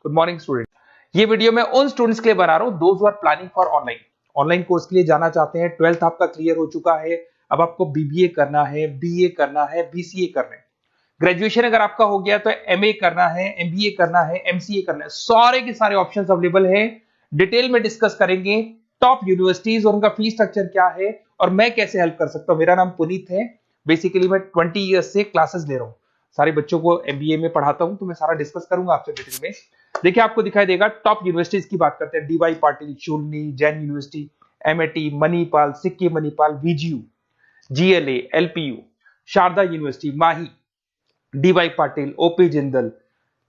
Good morning student. ये video मैं उन स्टूडेंट्स के लिए बना रहा हूं those who are planning for online course के लिए जाना चाहते हैं। 12th आपका क्लियर हो चुका है, अब आपको बीबीए करना है, बीए करना है, बीसीए करना है। ग्रेजुएशन अगर आपका हो गया तो एमए करना है, एमबीए करना है, एमसीए करना है। सारे के सारे ऑप्शंस अवेलेबल हैं। डिटेल में डिस्कस करेंगे टॉप यूनिवर्सिटीज और उनका फीस स्ट्रक्चर क्या है और मैं कैसे हेल्प कर सकता हूं। मेरा नाम पुनीत है। बेसिकली मैं 20 ईयर्स से क्लासेस ले रहा हूं, सारे बच्चों को एमबीए में पढ़ाता हूं, तो मैं सारा डिस्कस करूंगा आपसे डिटेल में। देखिए आपको दिखाई देगा टॉप यूनिवर्सिटीज की बात करते हैं। DY Patil, Shoolini, Jain university, MIT, Manipal, Sikkim Manipal, VGU, GLA, LPU, Sharda university, Mahi, DY Patil, OP Jindal,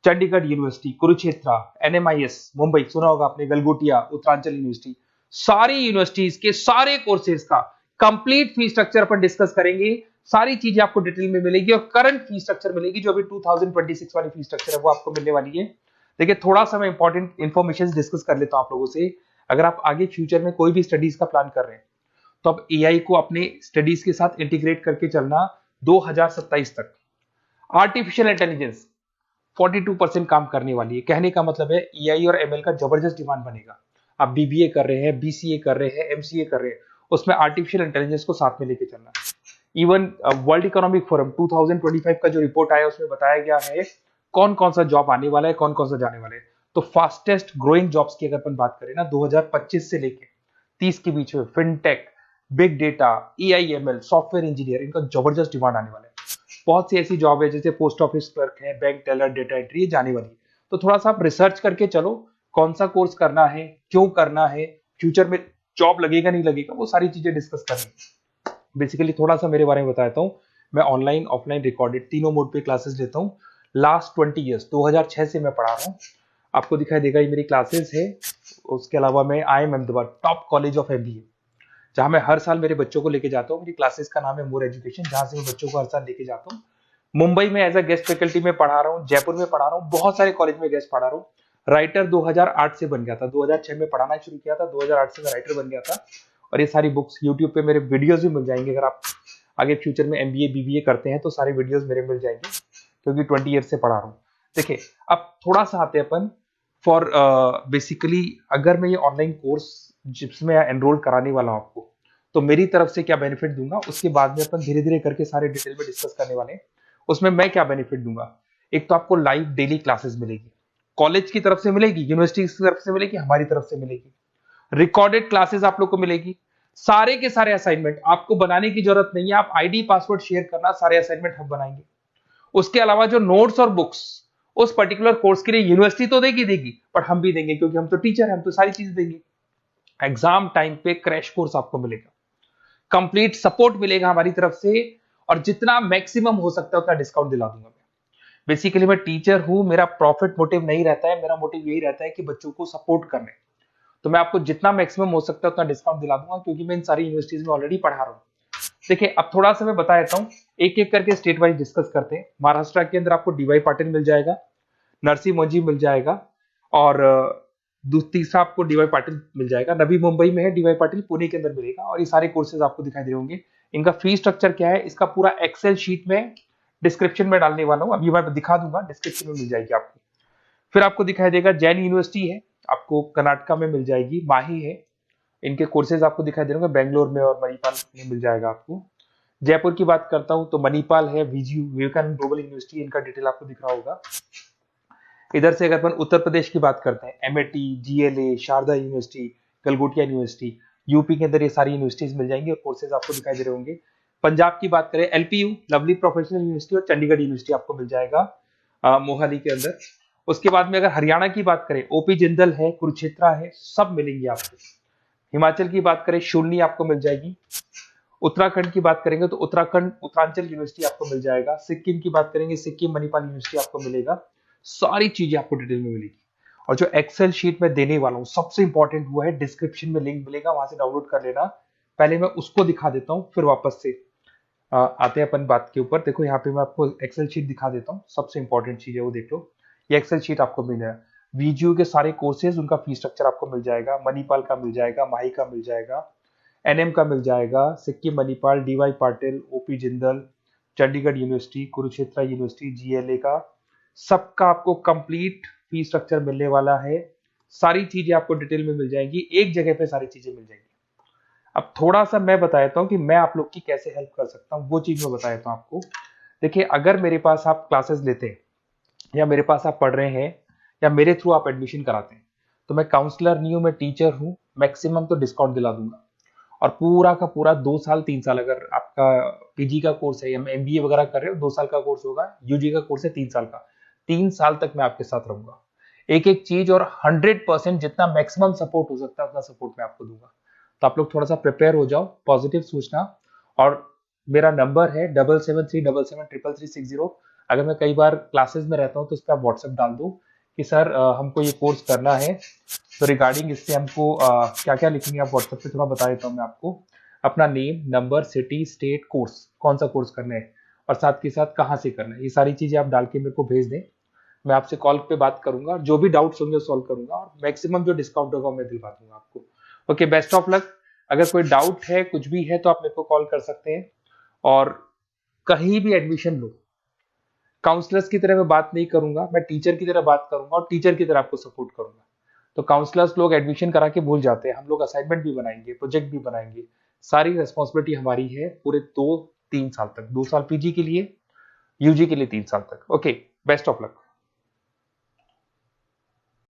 Chandigarh university, Kurukshetra, NMIS Mumbai सुना होगा आपने, गलगोटिया, उत्तरांचल यूनिवर्सिटी। सारी यूनिवर्सिटीज के सारे कोर्सेज का कंप्लीट फीस स्ट्रक्चर अपन डिस्कस करेंगे। सारी चीजें आपको डिटेल में मिलेगी और करंट फीस स्ट्रक्चर मिलेगी, जो अभी 2026 वाली फीस स्ट्रक्चर है वो आपको मिलने वाली है। देखिए थोड़ा सा मैं इंपॉर्टेंट इंफॉर्मेशन डिस्कस कर लेता हूं आप लोगों से। अगर आप आगे फ्यूचर में कोई भी स्टडीज का प्लान कर रहे हैं तो आप एआई को अपने स्टडीज के साथ इंटीग्रेट करके चलना। 2027 तक आर्टिफिशियल इंटेलिजेंस 42% काम करने वाली है। कहने का मतलब है एआई और एमएल का जबरदस्त डिमांड बनेगा। आप बीबीए कर रहे हैं, बीसीए कर रहे हैं, एमसीए कर रहे हैं, उसमें आर्टिफिशियल इंटेलिजेंस को साथ में लेके चलना। इवन वर्ल्ड इकोनॉमिक फोरम 2025 का जो रिपोर्ट आया उसमें बताया गया है कौन कौन सा जॉब आने वाला है, कौन कौन सा जाने वाला है। तो फास्टेस्ट ग्रोइंग जॉब्स की अगर अपन बात करें ना 2025 से लेके 30 के बीच में fintech, big data, AIML, software engineer, इनका जबरदस्त डिमांड आने वाला है। बहुत सी ऐसी जॉब है जैसे पोस्ट ऑफिस क्लर्क है, बैंक टेलर, डेटा एंट्री, ये जाने वाली है। तो थोड़ा सा आप रिसर्च करके चलो कौन सा कोर्स करना है, क्यों करना है, फ्यूचर में जॉब लगेगा नहीं लगेगा, वो सारी चीजें डिस्कस करेंगे। बेसिकली थोड़ा सा मेरे बारे में बताता हूँ। मैं ऑनलाइन, ऑफलाइन, रिकॉर्डेड तीनों मोड पे क्लासेस लेता हूँ। लास्ट 20 ईयर्स 2006 से मैं पढ़ा रहा हूँ। आपको दिखाई देगा ये मेरी क्लासेस है। उसके अलावा मैं IIM Ahmedabad top college of MBA, जहां मैं हर साल मेरे बच्चों को लेके जाता हूँ। मेरी क्लासेस का नाम है मोर एजुकेशन, जहां से मैं बच्चों को हर साल लेके जाता हूँ। मुंबई में एज अ गेस्ट फैकल्टी में पढ़ा रहा हूँ, जयपुर में पढ़ा रहा हूँ, बहुत सारे कॉलेज में गेस्ट पढ़ा रहा हूँ। राइटर 2008 से बन गया था, 2006 में पढ़ाना शुरू किया था, 2008 से मैं राइटर बन गया था। और ये सारी बुक्स यूट्यूब पे मेरे वीडियोस भी मिल जाएंगे। अगर आप आगे फ्यूचर में एमबीए बीबीए करते हैं तो सारे वीडियोस मेरे मिल जाएंगे, क्योंकि 20 ईयर से पढ़ा रहा हूँ। देखिए अब थोड़ा सा आते हैं अपन फॉर बेसिकली अगर मैं ये ऑनलाइन कोर्स जिसमें एनरोल कराने वाला हूँ आपको, तो मेरी तरफ से क्या बेनिफिट दूंगा उसके बाद में अपन धीरे धीरे करके सारे डिटेल में डिस्कस करने वाले हैं। उसमें मैं क्या बेनिफिट दूंगा, एक तो आपको लाइव डेली क्लासेस मिलेगी, कॉलेज की तरफ से मिलेगी, यूनिवर्सिटी की तरफ से मिलेगी, हमारी तरफ से मिलेगी। रिकॉर्डेड क्लासेस आप लोग को मिलेगी। सारे के सारे असाइनमेंट आपको बनाने की जरूरत नहीं है, आप आईडी पासवर्ड शेयर करना, सारे असाइनमेंट हम बनाएंगे। उसके अलावा जो नोट्स और बुक्स उस पर्टिकुलर कोर्स के लिए यूनिवर्सिटी तो देगी, बट हम भी देंगे, क्योंकि हम तो टीचर हैं, हम तो सारी चीज देंगे। एग्जाम टाइम पे क्रैश कोर्स आपको मिलेगा, कंप्लीट सपोर्ट मिलेगा हमारी तरफ से, और जितना मैक्सिमम हो सकता है उतना डिस्काउंट दिला दूंगा मैं। बेसिकली मैं टीचर हूं, मेरा प्रॉफिट मोटिव नहीं रहता है, मेरा मोटिव यही रहता है कि बच्चों को सपोर्ट करने। तो मैं आपको जितना मैक्सिमम हो सकता है उतना डिस्काउंट दिला दूंगा, क्योंकि मैं इन सारी यूनिवर्सिटीज में ऑलरेडी पढ़ा रहा हूँ। देखिए अब थोड़ा सा मैं बता देता हूँ, एक एक करके स्टेट वाइज डिस्कस करते हैं। महाराष्ट्र के अंदर आपको डीवाई पाटिल मिल जाएगा, नरसी मोंजी मिल जाएगा, और तीसरा आपको डीवाई पाटिल मिल जाएगा। नवी मुंबई में है डीवाई पाटिल, पुणे के अंदर मिलेगा। और ये सारे कोर्सेज आपको दिखाई दे रहे होंगे। इनका फीस स्ट्रक्चर क्या है, इसका पूरा एक्सेल शीट में डिस्क्रिप्शन में डालने वाला हूँ, अभी मैं दिखा दूंगा, डिस्क्रिप्शन में मिल जाएगी आपको। फिर आपको दिखाई देगा जैन यूनिवर्सिटी है, आपको कर्नाटका में मिल जाएगी, माही है, इनके कोर्सेज आपको दिखाई दे रहे होंगे, बेंगलोर में और मणिपाल में मिल जाएगा आपको। जयपुर की बात करता हूं तो मणिपाल है, वीजीयू, विवेकानंद ग्लोबल यूनिवर्सिटी, इनका डिटेल आपको दिख रहा होगा। इधर से अगर अपन उत्तर प्रदेश की बात करते हैं, MIT, GLA, Sharda university, Galgotia university, UP के अंदर ये सारी यूनिवर्सिटीज मिल जाएंगी और कोर्सेज आपको दिखाई दे रहे होंगे। पंजाब की बात करें, एलपीयू, लवली प्रोफेशनल यूनिवर्सिटी, और चंडीगढ़ यूनिवर्सिटी आपको मिल जाएगा मोहाली के अंदर। उसके बाद में अगर हरियाणा की बात करें, ओपी जिंदल है, कुरुक्षेत्र है, सब मिलेंगे आपको। हिमाचल की बात करें, शूलनी आपको मिल जाएगी। उत्तराखंड की बात करेंगे तो उत्तराखंड उत्तरांचल यूनिवर्सिटी आपको मिल जाएगा। सिक्किम की बात करेंगे, सिक्किम मणिपाल यूनिवर्सिटी आपको मिलेगा। सारी चीजें आपको डिटेल में मिलेगी। और जो एक्सेल शीट में देने वाला हूँ सबसे इंपॉर्टेंट हुआ है, डिस्क्रिप्शन में लिंक मिलेगा, वहां से डाउनलोड कर लेना। पहले मैं उसको दिखा देता हूँ, फिर वापस से आते हैं अपन बात के ऊपर। देखो यहाँ पे मैं आपको एक्सेल शीट दिखा देता हूँ, सबसे इंपॉर्टेंट चीज है वो देख लो। ये एक्सेल शीट आपको मिल जाएगा। वीजीयू के सारे कोर्सेज, उनका फीस स्ट्रक्चर आपको मिल जाएगा। मणिपाल का मिल जाएगा, माही का मिल जाएगा, एनएम का मिल जाएगा, Sikkim Manipal, DY Patil, OP Jindal, Chandigarh university, Kurukshetra university, GLA का, सबका आपको कंप्लीट फी स्ट्रक्चर मिलने वाला है, सारी चीजें आपको डिटेल में मिल जाएंगी, एक जगह पे सारी चीजें मिल जाएंगी। अब थोड़ा सा मैं बता देता हूँ कि मैं आप लोग की कैसे हेल्प कर सकता हूँ, वो चीज मैं बता देता हूँ आपको। देखिए, अगर मेरे पास आप क्लासेस लेते हैं या मेरे पास आप पढ़ रहे हैं या मेरे थ्रू आप एडमिशन कराते हैं, तो मैं काउंसलर नहीं हूँ, मैं टीचर हूँ, मैक्सिमम तो डिस्काउंट दिला दूंगा। और पूरा का पूरा 2 साल 3 साल, अगर आपका पीजी का कोर्स है या एमबीए वगैरह कर रहे हो, 2 साल का कोर्स होगा, यूजी का कोर्स है 3 साल का, 3 साल तक मैं आपके साथ रहूंगा। एक एक चीज और 100% जितना मैक्सिमम सपोर्ट हो सकता है उतना सपोर्ट मैं आपको दूंगा। तो आप लोग थोड़ा सा प्रिपेयर हो जाओ, पॉजिटिव सोचना। और मेरा नंबर है 7737733360। अगर मैं कई बार क्लासेस में रहता हूँ तो उस पर आप व्हाट्सएप डाल दो कि सर हमको ये कोर्स करना है, तो रिगार्डिंग इससे हमको क्या क्या लिखेंगे आप व्हाट्सएप पे थोड़ा बता देता हूँ मैं आपको। अपना name, number, city, state, course, कौन सा कोर्स करना है और साथ के साथ कहाँ से करना है, ये सारी चीजें आप डाल के मेरे को भेज दें। मैं आपसे कॉल पे बात करूंगा, जो भी डाउट्स होंगे सॉल्व करूंगा और मैक्सिमम जो डिस्काउंट होगा मैं दिलवा दूंगा आपको। Okay, best of luck. अगर कोई डाउट है, कुछ भी है, तो आप मेरे को कॉल कर सकते हैं। और कहीं भी एडमिशन लो, काउंसलर्स की तरह मैं बात नहीं करूंगा, मैं टीचर की तरह बात करूंगा और टीचर की तरह आपको सपोर्ट करूंगा। तो काउंसलर्स लोग एडमिशन करा के भूल जाते हैं, हम लोग असाइनमेंट भी बनाएंगे, प्रोजेक्ट भी बनाएंगे, सारी रेस्पॉन्सिबिलिटी हमारी है पूरे 2-3 साल तक, 2 साल पीजी के लिए, यूजी के लिए 3 साल तक। Okay, best of luck.